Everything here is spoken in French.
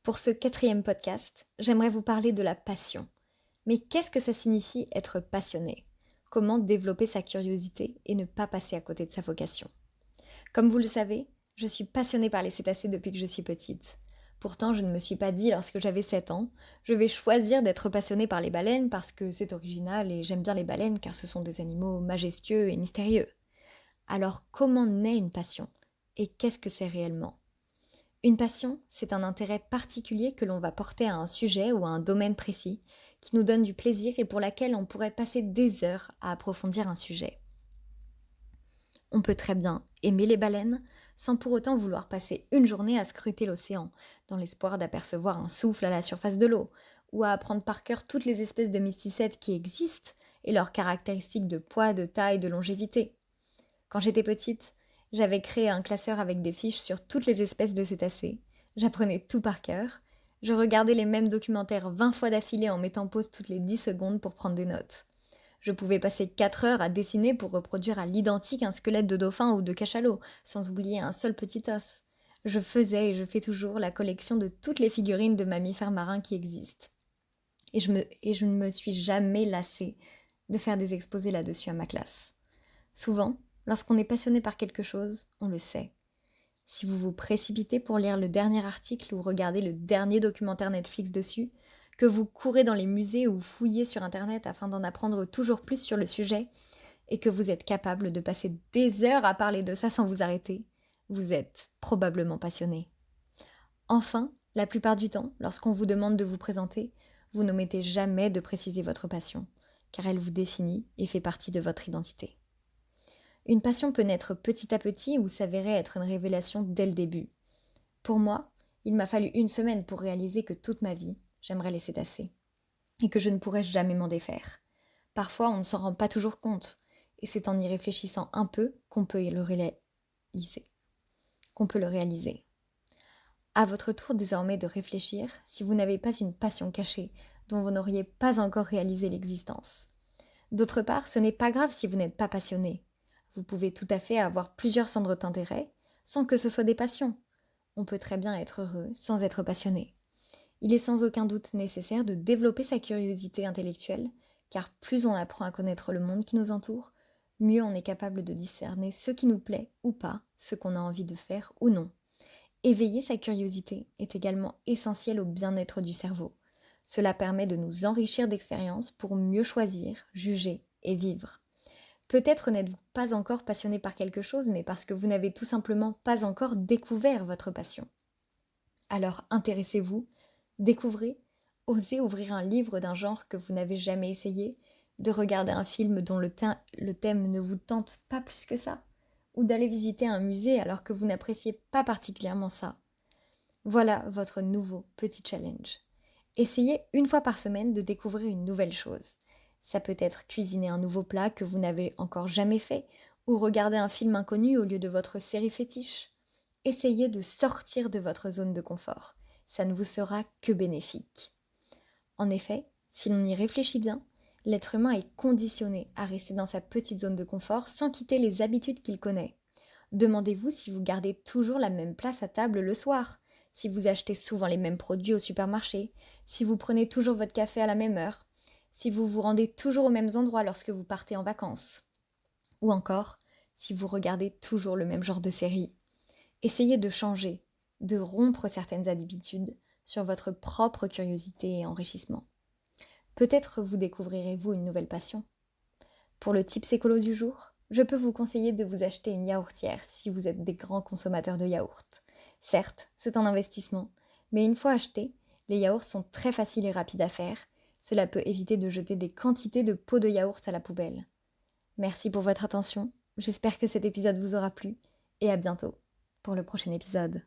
Pour ce 4e podcast, j'aimerais vous parler de la passion. Mais qu'est-ce que ça signifie être passionné? Comment développer sa curiosité et ne pas passer à côté de sa vocation? Comme vous le savez, je suis passionnée par les cétacés depuis que je suis petite. Pourtant, je ne me suis pas dit lorsque j'avais 7 ans, je vais choisir d'être passionnée par les baleines parce que c'est original et j'aime bien les baleines car ce sont des animaux majestueux et mystérieux. Alors comment naît une passion? Et qu'est-ce que c'est réellement? Une passion, c'est un intérêt particulier que l'on va porter à un sujet ou à un domaine précis, qui nous donne du plaisir et pour laquelle on pourrait passer des heures à approfondir un sujet. On peut très bien aimer les baleines sans pour autant vouloir passer une journée à scruter l'océan, dans l'espoir d'apercevoir un souffle à la surface de l'eau, ou à apprendre par cœur toutes les espèces de mysticètes qui existent et leurs caractéristiques de poids, de taille, de longévité. Quand j'étais petite, j'avais créé un classeur avec des fiches sur toutes les espèces de cétacés. J'apprenais tout par cœur. Je regardais les mêmes documentaires 20 fois d'affilée en mettant pause toutes les 10 secondes pour prendre des notes. Je pouvais passer 4 heures à dessiner pour reproduire à l'identique un squelette de dauphin ou de cachalot, sans oublier un seul petit os. Je faisais et je fais toujours la collection de toutes les figurines de mammifères marins qui existent. Et je ne me suis jamais lassée de faire des exposés là-dessus à ma classe. Souvent, lorsqu'on est passionné par quelque chose, on le sait. Si vous vous précipitez pour lire le dernier article ou regarder le dernier documentaire Netflix dessus, que vous courez dans les musées ou fouillez sur Internet afin d'en apprendre toujours plus sur le sujet, et que vous êtes capable de passer des heures à parler de ça sans vous arrêter, vous êtes probablement passionné. Enfin, la plupart du temps, lorsqu'on vous demande de vous présenter, vous n'omettez jamais de préciser votre passion, car elle vous définit et fait partie de votre identité. Une passion peut naître petit à petit ou s'avérer être une révélation dès le début. Pour moi, il m'a fallu une semaine pour réaliser que toute ma vie, j'aimerais les cétacés, et que je ne pourrais jamais m'en défaire. Parfois, on ne s'en rend pas toujours compte, et c'est en y réfléchissant un peu qu'on peut le réaliser. À votre tour désormais de réfléchir si vous n'avez pas une passion cachée dont vous n'auriez pas encore réalisé l'existence. D'autre part, ce n'est pas grave si vous n'êtes pas passionné. Vous pouvez tout à fait avoir plusieurs centres d'intérêt sans que ce soit des passions. On peut très bien être heureux sans être passionné. Il est sans aucun doute nécessaire de développer sa curiosité intellectuelle, car plus on apprend à connaître le monde qui nous entoure, mieux on est capable de discerner ce qui nous plaît ou pas, ce qu'on a envie de faire ou non. Éveiller sa curiosité est également essentiel au bien-être du cerveau. Cela permet de nous enrichir d'expériences pour mieux choisir, juger et vivre. Peut-être n'êtes-vous pas encore passionné par quelque chose, mais parce que vous n'avez tout simplement pas encore découvert votre passion. Alors intéressez-vous, découvrez, osez ouvrir un livre d'un genre que vous n'avez jamais essayé, de regarder un film dont le thème ne vous tente pas plus que ça, ou d'aller visiter un musée alors que vous n'appréciez pas particulièrement ça. Voilà votre nouveau petit challenge. Essayez une fois par semaine de découvrir une nouvelle chose. Ça peut être cuisiner un nouveau plat que vous n'avez encore jamais fait, ou regarder un film inconnu au lieu de votre série fétiche. Essayez de sortir de votre zone de confort. Ça ne vous sera que bénéfique. En effet, si l'on y réfléchit bien, l'être humain est conditionné à rester dans sa petite zone de confort sans quitter les habitudes qu'il connaît. Demandez-vous si vous gardez toujours la même place à table le soir, si vous achetez souvent les mêmes produits au supermarché, si vous prenez toujours votre café à la même heure, si vous vous rendez toujours aux mêmes endroits lorsque vous partez en vacances, ou encore si vous regardez toujours le même genre de série. Essayez de changer, de rompre certaines habitudes sur votre propre curiosité et enrichissement. Peut-être vous découvrirez-vous une nouvelle passion. Pour le tips écolo du jour, je peux vous conseiller de vous acheter une yaourtière si vous êtes des grands consommateurs de yaourt. Certes, c'est un investissement, mais une fois achetés, les yaourts sont très faciles et rapides à faire. Cela peut éviter de jeter des quantités de pots de yaourt à la poubelle. Merci pour votre attention, j'espère que cet épisode vous aura plu, et à bientôt pour le prochain épisode.